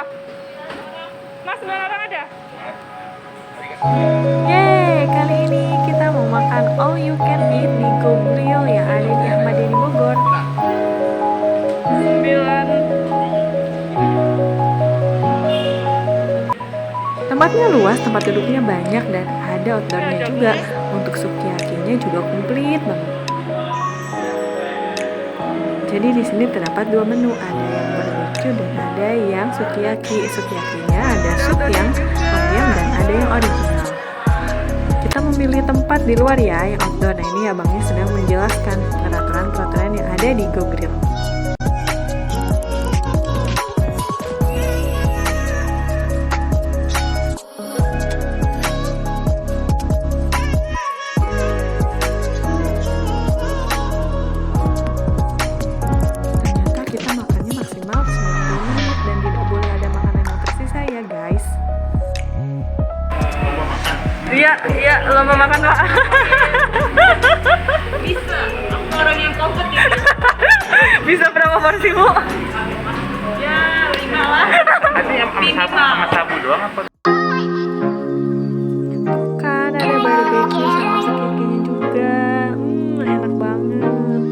berapa? Mas, 9 orang ada? Yeay, kali ini kita mau makan all you can eat di Kumplit yang ada di Ahmadiyah di Bogor. 9. Tempatnya luas, tempat duduknya banyak dan ada outdoornya juga. Untuk sukiyakinya juga komplit banget. Jadi di sini terdapat 2 menu, ada yang barbeque dan ada yang sukiyaki. Sukiyakinya ada sup yang ayam dan ada yang original. Kita memilih tempat di luar ya, yang outdoor. Nah ini abangnya sedang menjelaskan peraturan-peraturan yang ada di Go Grill. Ternyata kita makannya maksimal 90 menit dan tidak boleh ada makanan yang tersisa ya guys. Iya, lomba makan Pak. Bisa, orang yang kompeten. Bisa berapa porsi Bu? Ya, 5 lah. Nanti sama sabu doang apa? Kan ada barbeque sama sukiyakinya juga. Enak banget.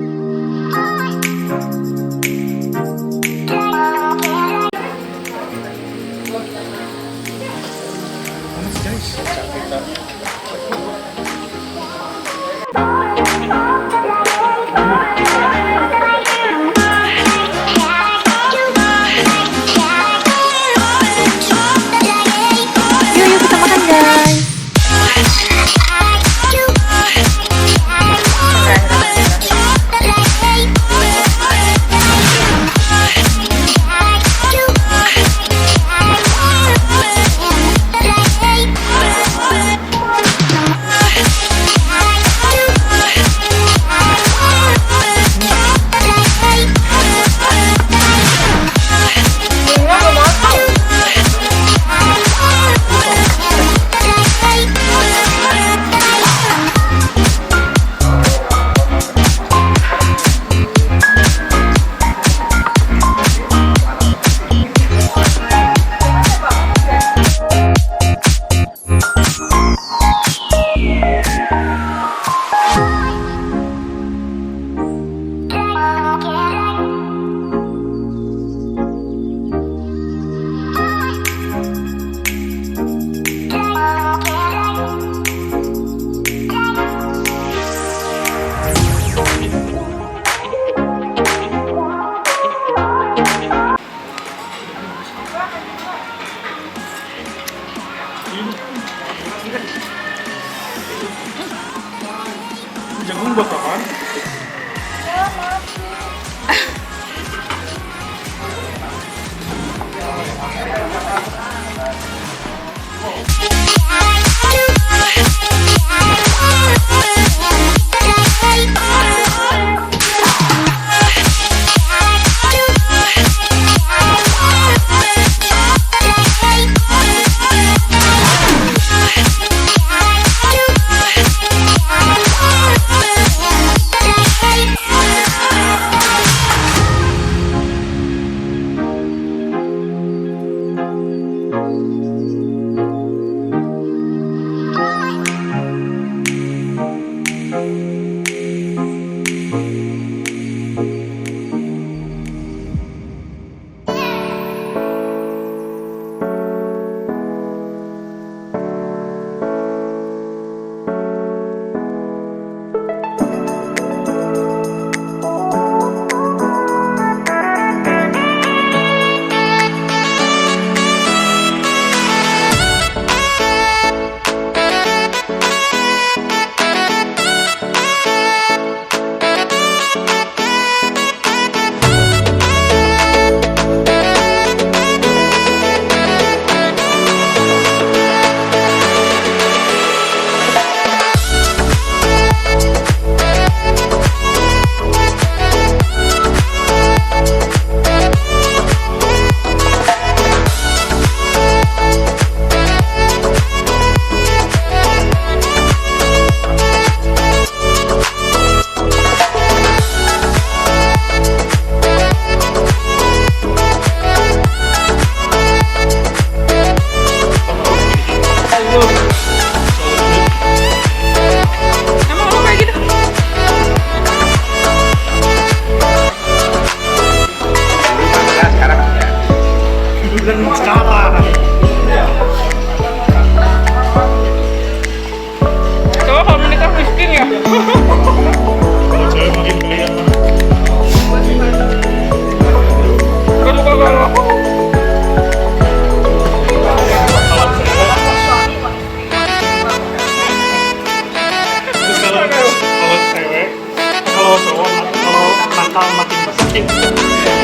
nakal makin besar.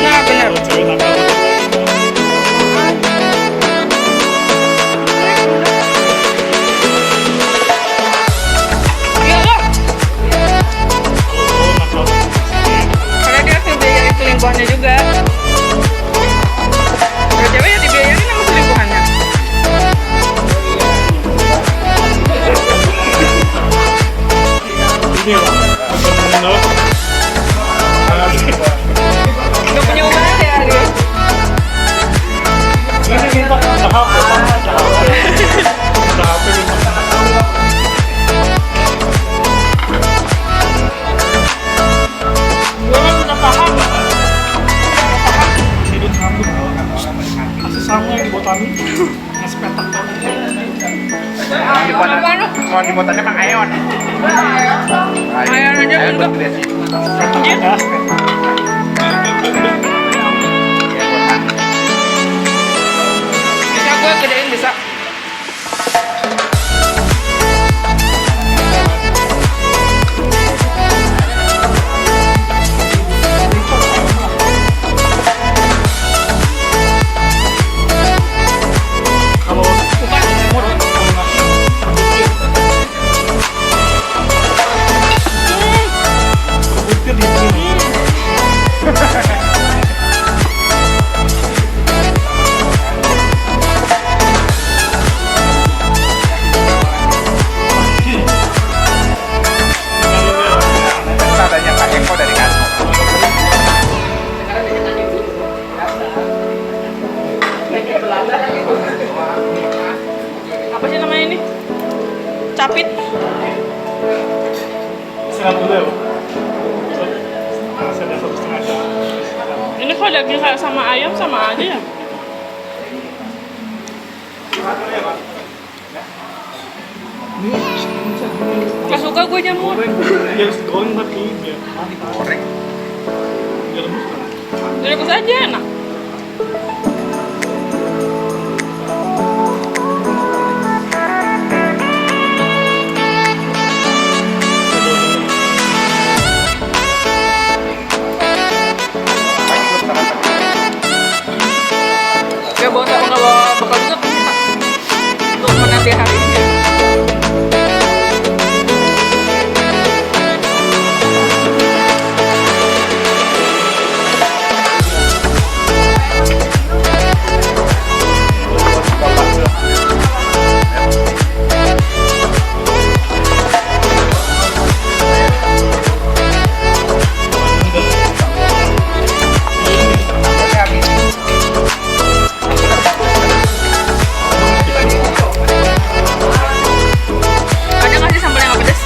Nah, benar. Cewek nakal makin besar. Iya lah. Oh, nakal makin besar. Karena dia harus ngebiayain selingkuhannya juga. Kalau cewek ya dibiayain sama selingkuhannya. Ini loh, bener-bener. Gak punya hubungan ya dia. Ini minta ada HP, ada HP minta. Gue kan udah paham. Hidup rambut. Masih sama yang dibotanin. Ngasih petak kan. Kalau di botannya Mang Ayon. Ayan aja enggak. Petak ya. Bisa gue gedein bisa. Kalau Bukan. bukti di sini. Adanya Pak Eko dari kantor. Apa sih namanya ini? Capit. Istirahat dulu ya, Bu. Saya ada 1,5 jam. Ini kok daging kayak sama ayam sama aja ya? Gak suka gue jamur. Ya harus digoreng tapi biar Goreng. biar rebus kan. Direbus aja enak. Gak bawa sama gak bawa bekal juga kan bisa. Untuk menanti harinya. Ada nggak sih sambal yang nggak pedas?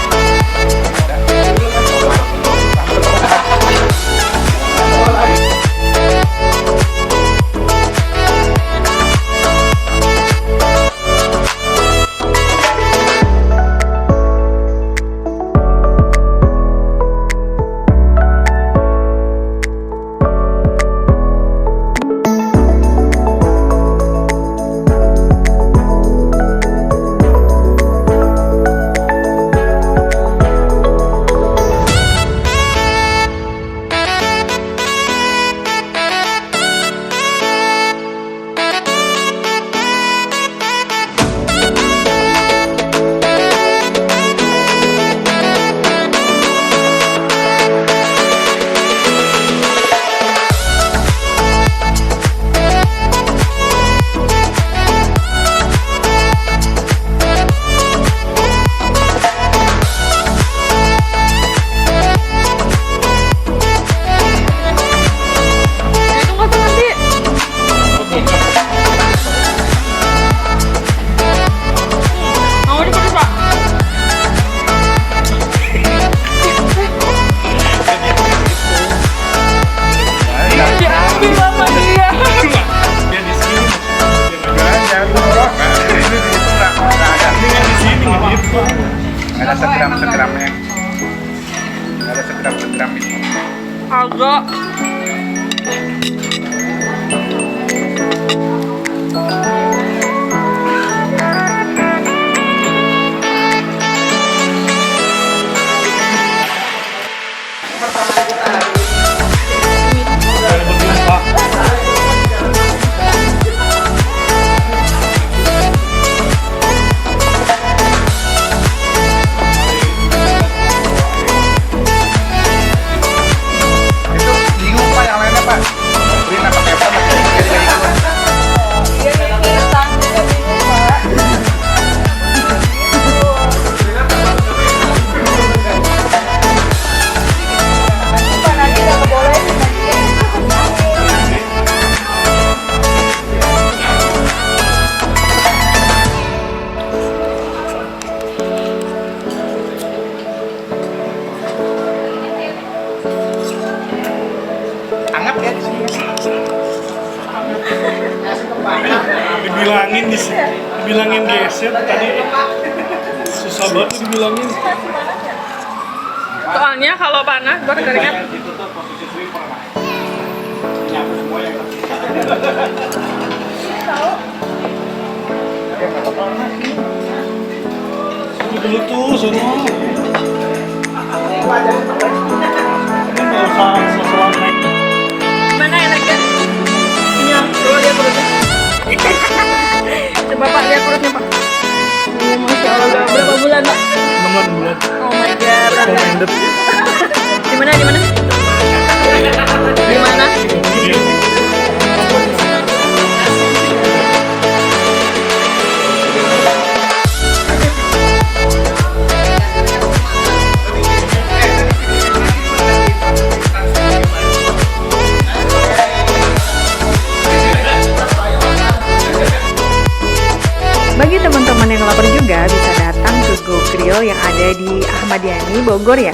Itu nggak tuh nanti. Mau dipedes pak? Diambil sama dia. Biar di sini Jangan dorong. Ini di situ nggak ada. mendingan di sini gitu. Nggak ada segram-segramnya. Nggak ada segram-segram itu. Agak. Dibilangin geser tadi susah banget dibilangin. Soalnya kalau panas berkeringat. Dulu tuh semua. Ini nggak usah sesuatu. Mana enaknya? Kenyang. Coba lihat perutnya. Coba Pak lihat perutnya Pak. Oh, Masya Allah. Berapa bulan Pak? 6 bulan. Oh my god. Recommended. Di mana? Di mana? Di mana? Bagi teman-teman yang lapar juga bisa datang ke Go Grill yang ada di Ahmad Yani, Bogor ya.